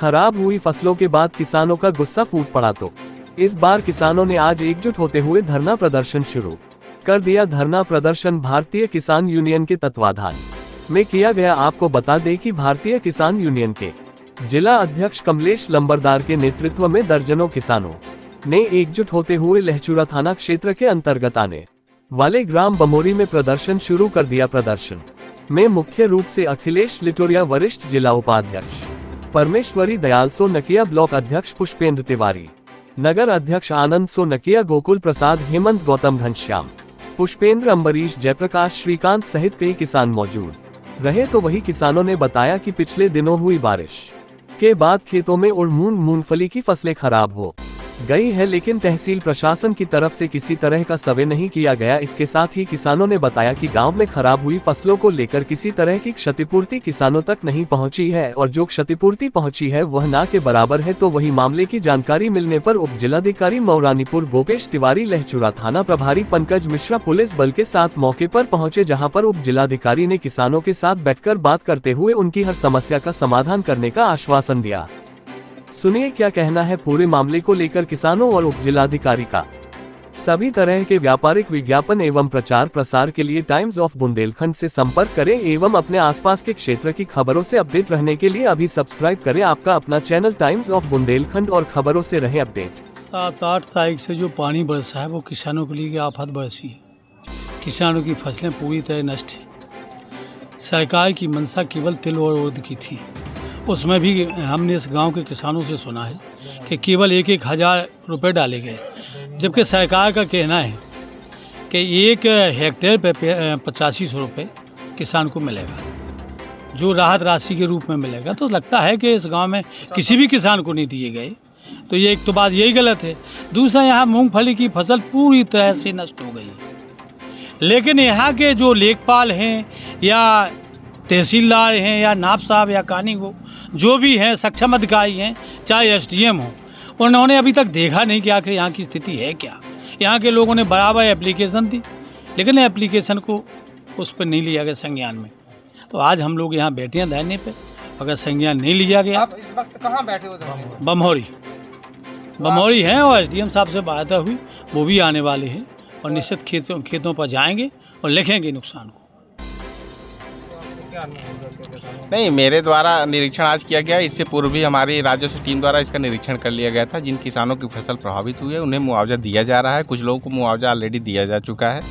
खराब हुई फसलों के बाद किसानों का गुस्सा फूट पड़ा तो इस बार किसानों ने आज एकजुट होते हुए धरना प्रदर्शन शुरू कर दिया। धरना प्रदर्शन भारतीय किसान यूनियन के तत्वाधान में किया गया। आपको बता दें कि भारतीय किसान यूनियन के जिला अध्यक्ष कमलेश लंबरदार के नेतृत्व में दर्जनों किसानों ने एकजुट होते हुए लहचूरा थाना क्षेत्र के अंतर्गत आने वाले ग्राम बमोरी में प्रदर्शन शुरू कर दिया। प्रदर्शन में मुख्य रूप से अखिलेश लिटोरिया वरिष्ठ जिला उपाध्यक्ष, परमेश्वरी दयाल सोनकिया ब्लॉक अध्यक्ष पुष्पेंद्र तिवारी, नगर अध्यक्ष आनंद सोनकिया, गोकुल प्रसाद, हेमंत, गौतम, घनश्याम, पुष्पेंद्र, अम्बरीश, जयप्रकाश, श्रीकांत सहित कई किसान मौजूद रहे। तो वही किसानों ने बताया कि पिछले दिनों हुई बारिश के बाद खेतों में उड़मून मूंगफली की फसलें खराब हो गई है, लेकिन तहसील प्रशासन की तरफ से किसी तरह का सर्वे नहीं किया गया। इसके साथ ही किसानों ने बताया कि गांव में खराब हुई फसलों को लेकर किसी तरह की क्षतिपूर्ति किसानों तक नहीं पहुंची है और जो क्षतिपूर्ति पहुंची है वह ना के बराबर है। तो वही मामले की जानकारी मिलने पर उप जिलाधिकारी मौरानीपुर गोपेश तिवारी, लहचूरा थाना प्रभारी पंकज मिश्रा पुलिस बल के साथ मौके पर पहुंचे, जहाँ पर उप जिलाधिकारी ने किसानों के साथ बैठकर बात करते हुए उनकी हर समस्या का समाधान करने का आश्वासन दिया। सुनिए क्या कहना है पूरे मामले को लेकर किसानों और उप जिलाधिकारी का। सभी तरह के व्यापारिक विज्ञापन एवं प्रचार प्रसार के लिए टाइम्स ऑफ बुंदेलखंड से संपर्क करें एवं अपने आसपास के क्षेत्र की खबरों से अपडेट रहने के लिए अभी सब्सक्राइब करें आपका अपना चैनल टाइम्स ऑफ बुंदेलखंड और खबरों से रहे अपडेट। 7-8 तारीख से जो पानी बरसा है वो किसानों के लिए आफत बरसी है। किसानों की फसलें पूरी तरह नष्ट है। सरकार की मंशा केवल तिल और उड़द की थी, उसमें भी हमने इस गांव के किसानों से सुना है कि केवल 1-1 हज़ार रुपये डाले गए, जबकि सरकार का कहना है कि 1 हेक्टेयर पे 8500 रुपये किसान को मिलेगा, जो राहत राशि के रूप में मिलेगा। तो लगता है कि इस गांव में किसी भी किसान को नहीं दिए गए। तो ये एक तो बात यही गलत है। दूसरा, यहाँ मूंगफली की फसल पूरी तरह से नष्ट हो गई है, लेकिन यहाँ के जो लेखपाल हैं या तहसीलदार हैं या नाब साहब या कानी को जो भी हैं सक्षम अधिकारी हैं, चाहे एसडीएम हो, उन्होंने अभी तक देखा नहीं कि आखिर यहाँ की स्थिति है क्या। यहाँ के लोगों ने बराबर एप्लीकेशन दी, लेकिन एप्लीकेशन को उस पर नहीं लिया गया संज्ञान में। तो आज हम लोग यहाँ बैठे हैं धरने पे, अगर संज्ञान नहीं लिया गया। आप इस वक्त कहाँ बैठे हो? बमोरी हैं और एसडीएम साहब से बात हुई, वो भी आने वाले हैं और निश्चित खेतों पर जाएंगे और लिखेंगे नुकसान को। नहीं, मेरे द्वारा निरीक्षण आज किया गया। इससे पूर्व भी हमारी राजस्व टीम द्वारा इसका निरीक्षण कर लिया गया था। जिन किसानों की फसल प्रभावित हुई है उन्हें मुआवजा दिया जा रहा है। कुछ लोगों को मुआवजा ऑलरेडी दिया जा चुका है।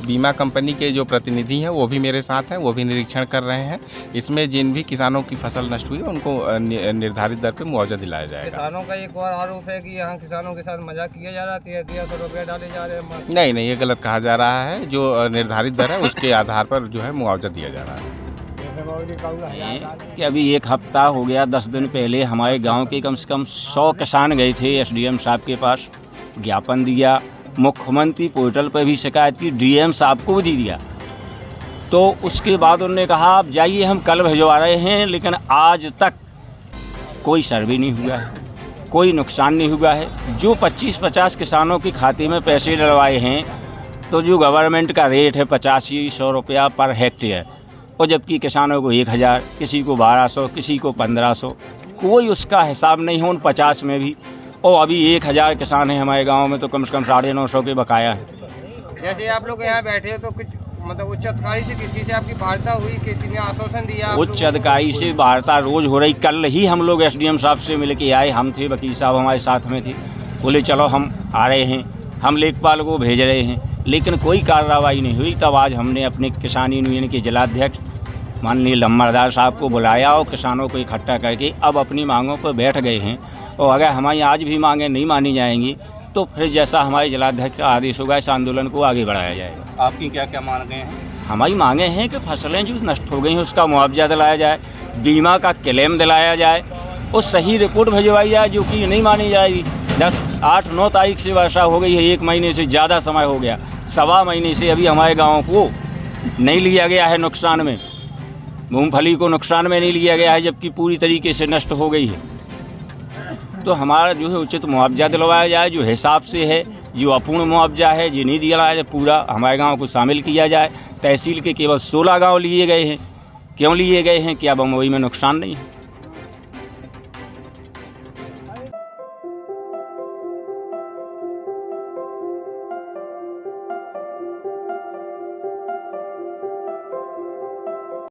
बीमा कंपनी के जो प्रतिनिधि हैं वो भी मेरे साथ हैं, वो भी निरीक्षण कर रहे हैं। इसमें जिन भी किसानों की फसल नष्ट हुई है उनको निर्धारित दर पर मुआवजा दिलाया जाएगा। किसानों का एक और आरोप है कि यहाँ किसानों के साथ मजाक किया जा रहा है, 300 रुपये डाले जा रहे हैं। नहीं, ये गलत कहा जा रहा है। जो निर्धारित दर है उसके आधार पर जो है मुआवजा दिया जा रहा है। कि अभी 1 हफ्ता हो गया, 10 दिन पहले हमारे गांव के कम से कम 100 किसान गए थे एसडीएम साहब के पास, ज्ञापन दिया, मुख्यमंत्री पोर्टल पर भी शिकायत की, डीएम साहब को भी दिया। तो उसके बाद उन्होंने कहा आप जाइए, हम कल भिजवा रहे हैं, लेकिन आज तक कोई सर्वे नहीं हुआ है, कोई नुकसान नहीं हुआ है। जो 25-50 किसानों के खाते में पैसे डलवाए हैं, तो जो गवर्नमेंट का रेट है 8500 रुपया पर हेक्टेयर, और जबकि किसानों को 1000, किसी को 1200, किसी को 1500, कोई उसका हिसाब नहीं है उन 50 में भी। और अभी 1000 किसान हैं हमारे गांव में, तो कम से कम 950 के बकाया है। जैसे आप लोग यहाँ बैठे हो तो कुछ मतलब उच्च अधिकारी से किसी से आपकी वार्ता हुई, किसी ने आश्वासन दिया? उच्च अधिकारी से वार्ता रोज हो रही। कल ही हम लोग एसडीएम साहब से मिल के आए, हम थे, वकील साहब हमारे साथ में थे, बोले चलो हम आ रहे हैं, हम लेखपाल को भेज रहे हैं, लेकिन कोई कार्रवाई नहीं हुई। तब आज हमने अपने किसान यूनियन के जिलाध्यक्ष माननीय लंबरदार साहब को बुलाया और किसानों को इकट्ठा करके अब अपनी मांगों पर बैठ गए हैं। और अगर हमारी आज भी मांगें नहीं मानी जाएंगी तो फिर जैसा हमारे जिलाध्यक्ष का आदेश होगा इस आंदोलन को आगे बढ़ाया जाएगा। आपकी क्या क्या मांगें हैं? हमारी मांगें हैं कि फसलें जो नष्ट हो गई हैं उसका मुआवजा दिलाया जाए, बीमा का क्लेम दिलाया जाए और सही रिपोर्ट भिजवाई जाए, जो कि नहीं मानी जाएगी। 8-9 तारीख से वर्षा हो गई है, 1 महीने से ज़्यादा समय हो गया, 1.25 महीने से अभी हमारे गाँव को नहीं लिया गया है नुकसान में, मूंगफली को नुकसान में नहीं लिया गया है, जबकि पूरी तरीके से नष्ट हो गई है। तो हमारा जो है उचित मुआवजा दिलवाया जाए, जो हिसाब से है, जो अपूर्ण मुआवजा है जो नहीं दिया जाए, पूरा हमारे गांव को शामिल किया जाए। तहसील के केवल 16 गांव लिए गए हैं। क्यों लिए गए हैं? क्या बमोरी में नुकसान नहीं है?